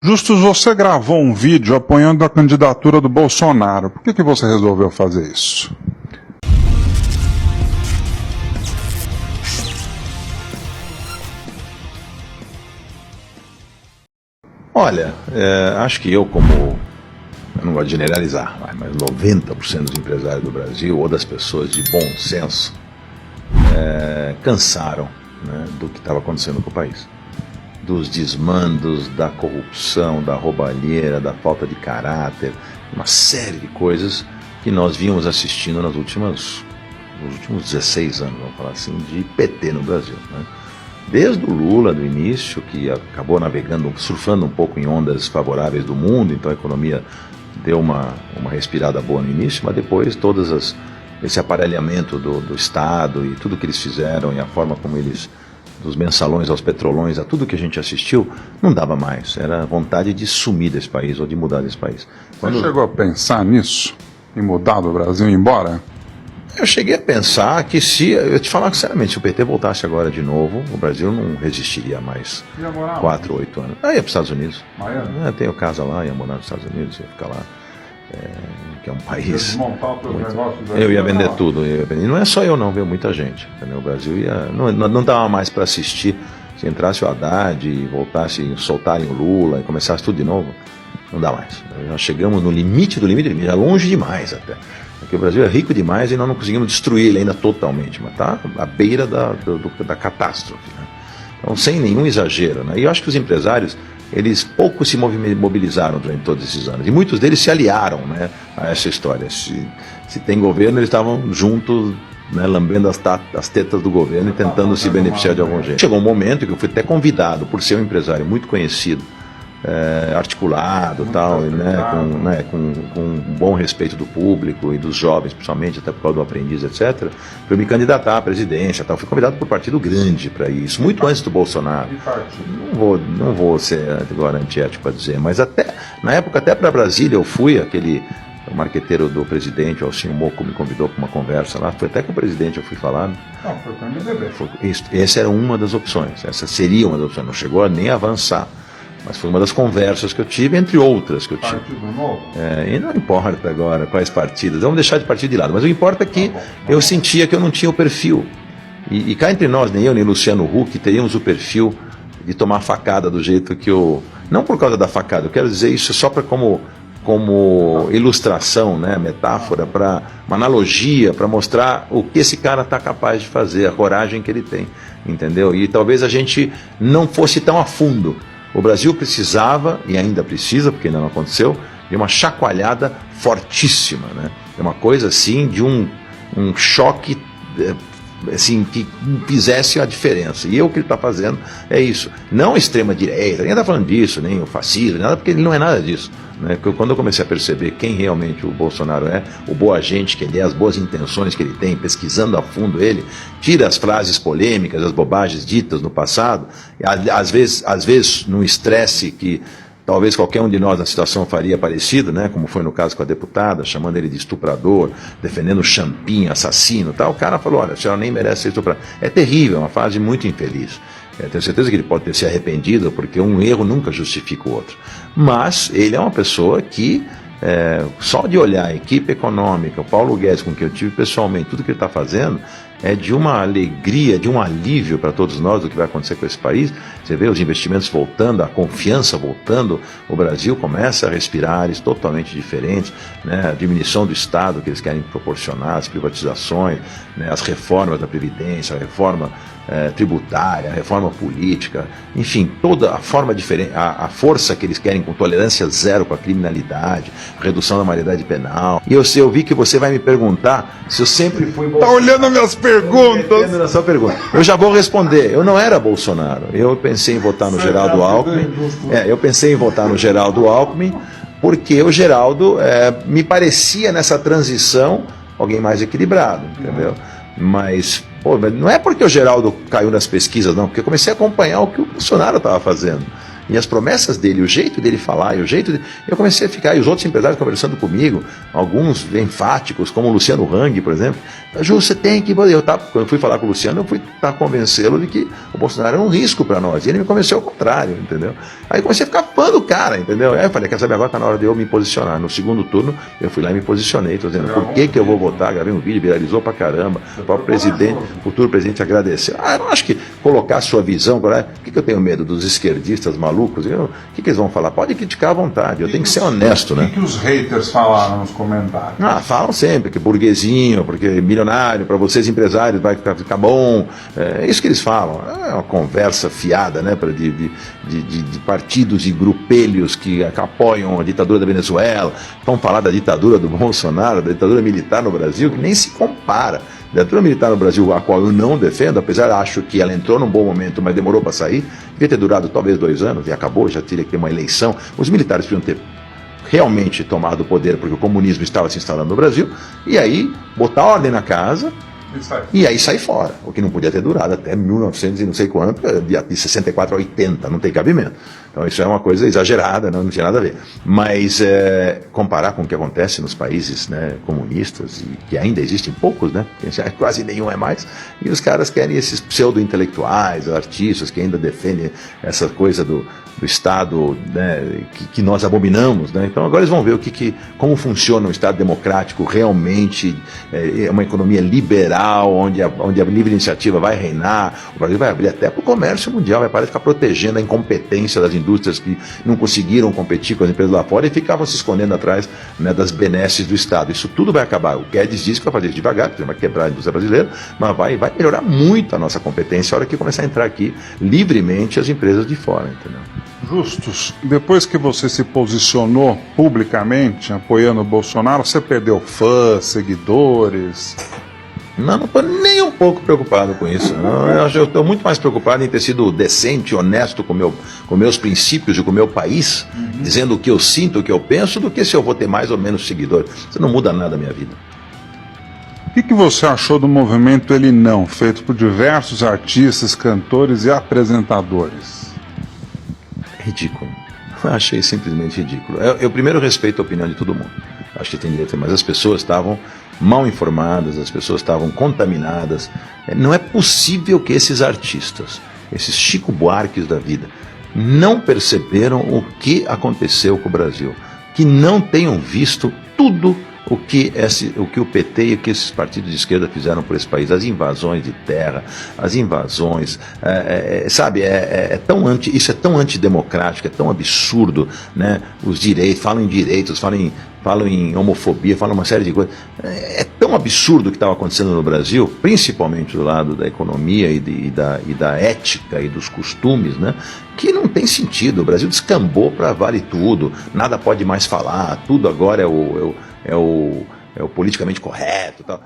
Justus, você gravou um vídeo apoiando a candidatura do Bolsonaro. Por que você resolveu fazer isso? Olha, acho que eu não gosto de generalizar, mas 90% dos empresários do Brasil ou das pessoas de bom senso cansaram, né, do que estava acontecendo com o país. Dos desmandos, da corrupção, da roubalheira, da falta de caráter, uma série de coisas que nós vínhamos assistindo nos últimos 16 anos, vamos falar assim, de PT no Brasil, né? Desde o Lula, do início, que acabou navegando, surfando um pouco em ondas favoráveis do mundo, então a economia deu uma respirada boa no início, mas depois esse aparelhamento do Estado e tudo que eles fizeram e a forma como eles, dos mensalões aos petrolões, a tudo que a gente assistiu, não dava mais. Era vontade de sumir desse país ou de mudar desse país. Você chegou a pensar nisso? Em mudar do Brasil e ir embora? Eu cheguei a pensar que eu te falar sinceramente, se o PT voltasse agora de novo, o Brasil não resistiria mais 4 ou 8 anos. Aí ia para os Estados Unidos. Eu tenho casa lá, ia morar nos Estados Unidos, ia ficar lá. Que é um país. Eu ia vender tudo. E não é só eu não, viu? Muita gente. Entendeu? O Brasil não dava mais para assistir. Se entrasse o Haddad e voltasse, soltarem o Lula e começasse tudo de novo, não dá mais. Nós chegamos no limite do limite, já longe demais até. Porque o Brasil é rico demais e nós não conseguimos destruir ele ainda totalmente, mas está à beira da catástrofe, né? Então, sem nenhum exagero, né? E eu acho que os empresários, eles pouco se mobilizaram durante todos esses anos, e muitos deles se aliaram, né, a essa história. Se tem governo, eles estavam juntos, né, lambendo as tetas do governo e tentando se beneficiar de algum jeito. Chegou um momento que eu fui até convidado, por ser um empresário muito conhecido, articulado, tal, né, com um bom respeito do público e dos jovens, principalmente, até por causa do aprendiz, etc., para eu me candidatar à presidência, tal. Fui convidado por partido grande para isso, muito antes do Bolsonaro. Não vou ser agora antiético para dizer, mas na época, até para Brasília, eu fui, o marqueteiro do presidente, o Alcinho Moco, me convidou para uma conversa lá, foi até com o presidente, eu fui falar. Não, foi com o MDB. Essa era uma das opções, essa seria uma das opções, não chegou a nem avançar. Mas foi uma das conversas que eu tive, entre outras que eu tive. Partido Novo? E não importa agora quais partidos, vamos deixar de partido de lado, mas o que importa é que eu sentia que eu não tinha o perfil. E cá entre nós, nem eu nem Luciano Huck teríamos o perfil de tomar facada do jeito que eu... Não por causa da facada, eu quero dizer isso só para como ilustração, né, metáfora, para uma analogia, para mostrar o que esse cara está capaz de fazer, a coragem que ele tem, entendeu? E talvez a gente não fosse tão a fundo. O Brasil precisava, e ainda precisa, porque ainda não aconteceu, de uma chacoalhada fortíssima, né? É uma coisa assim, de um choque assim, que fizesse a diferença. E o que ele está fazendo é isso. Não a extrema-direita, ninguém está falando disso, nem o fascismo, nada, porque ele não é nada disso, né? Quando eu comecei a perceber quem realmente o Bolsonaro é, o boa gente que ele é, as boas intenções que ele tem, pesquisando a fundo ele, tira as frases polêmicas, as bobagens ditas no passado, às vezes num estresse que talvez qualquer um de nós na situação faria parecido, né? Como foi no caso com a deputada, chamando ele de estuprador, defendendo o champinho, assassino, tal. O cara falou: olha, a senhora nem merece ser estuprada. É terrível, é uma fase muito infeliz. Tenho certeza que ele pode ter se arrependido, porque um erro nunca justifica o outro. Mas ele é uma pessoa que, só de olhar a equipe econômica, o Paulo Guedes, com quem eu tive pessoalmente, tudo que ele está fazendo, é de uma alegria, de um alívio para todos nós do que vai acontecer com esse país. Você vê os investimentos voltando, a confiança voltando, o Brasil começa a respirar áreas totalmente diferentes, né? A diminuição do Estado que eles querem proporcionar, as privatizações, né? As reformas da Previdência, a reforma tributária, a reforma política, enfim, toda a forma diferente, a força que eles querem com tolerância zero com a criminalidade, redução da maioridade penal. E eu vi que você vai me perguntar se eu sempre fui Bolsonaro. Tá olhando as minhas perguntas? Na sua pergunta. Eu já vou responder. Eu não era Bolsonaro. Eu pensei em votar no Geraldo Alckmin. Eu pensei em votar no Geraldo Alckmin, porque o Geraldo me parecia nessa transição alguém mais equilibrado, entendeu? Mas não é porque o Geraldo caiu nas pesquisas, não, porque eu comecei a acompanhar o que o Bolsonaro estava fazendo. E as promessas dele, o jeito dele falar, e o jeito de... Eu comecei a ficar, e os outros empresários conversando comigo, alguns enfáticos, como o Luciano Hang, por exemplo. Ju, você tem que... Quando eu fui falar com o Luciano, eu fui tentar convencê-lo de que o Bolsonaro era um risco para nós. E ele me convenceu ao contrário, entendeu? Aí eu comecei a ficar fã do cara, entendeu? Aí eu falei, quer saber, agora está na hora de eu me posicionar. No segundo turno, eu fui lá e me posicionei, tô dizendo, por que eu vou votar? Gravei um vídeo, viralizou pra caramba. O próprio presidente, o futuro presidente agradeceu. Eu não acho que colocar a sua visão, por que eu tenho medo dos esquerdistas malucos? O que eles vão falar? Pode criticar à vontade, eu tenho que ser honesto, né? O que os haters falaram nos comentários? Falam sempre que burguesinho, porque milionário, para vocês empresários vai ficar bom. É isso que eles falam. É uma conversa fiada, né? De partidos e grupelhos que apoiam a ditadura da Venezuela. Vão falar da ditadura do Bolsonaro, da ditadura militar no Brasil, que nem se compara. A ditadura militar no Brasil, a qual eu não defendo, apesar de acho que ela entrou num bom momento, mas demorou para sair, devia ter durado talvez 2 anos e acabou, já teria que ter uma eleição. Os militares podiam ter realmente tomado o poder porque o comunismo estava se instalando no Brasil, e aí botar ordem na casa e aí sair fora, o que não podia ter durado até 1900 e não sei quanto, de 64 a 80, não tem cabimento. Então isso é uma coisa exagerada, não tinha nada a ver. Mas comparar com o que acontece nos países, né, comunistas, e que ainda existem poucos, né, quase nenhum é mais, e os caras querem esses pseudo-intelectuais, artistas que ainda defendem essa coisa do Estado, né, que nós abominamos, né? Então agora eles vão ver como funciona um Estado democrático realmente, uma economia liberal, onde a livre iniciativa vai reinar. O Brasil vai abrir até para o comércio mundial, vai parar de ficar protegendo a incompetência das indústrias que não conseguiram competir com as empresas lá fora e ficavam se escondendo atrás, né, das benesses do Estado. Isso tudo vai acabar. O Guedes diz que vai fazer isso devagar, porque vai quebrar a indústria brasileira, mas vai melhorar muito a nossa competência a hora que começar a entrar aqui livremente as empresas de fora, entendeu? Justus, depois que você se posicionou publicamente apoiando o Bolsonaro, você perdeu fãs, seguidores? Não estou nem um pouco preocupado com isso. Eu estou muito mais preocupado em ter sido decente, honesto com meus princípios e com o meu país, dizendo o que eu sinto, o que eu penso, do que se eu vou ter mais ou menos seguidores. Isso não muda nada na minha vida. O que você achou do movimento Ele Não, feito por diversos artistas, cantores e apresentadores? Ridículo. Eu achei simplesmente ridículo. Eu primeiro respeito a opinião de todo mundo. Acho que tem direito, mas as pessoas estavam mal informadas, as pessoas estavam contaminadas. Não é possível que esses artistas, esses Chico Buarques da vida, não perceberam o que aconteceu com o Brasil, que não tenham visto tudo o que o PT e o que esses partidos de esquerda fizeram por esse país, as invasões de terra, as invasões, sabe, isso é tão antidemocrático, é tão absurdo, né? Os direitos, falam em direitos, falam em homofobia, falam uma série de coisas. É tão absurdo o que estava acontecendo no Brasil, principalmente do lado da economia e da ética e dos costumes, né? Que não tem sentido. O Brasil descambou para vale tudo, nada pode mais falar, tudo agora é o politicamente correto e tal.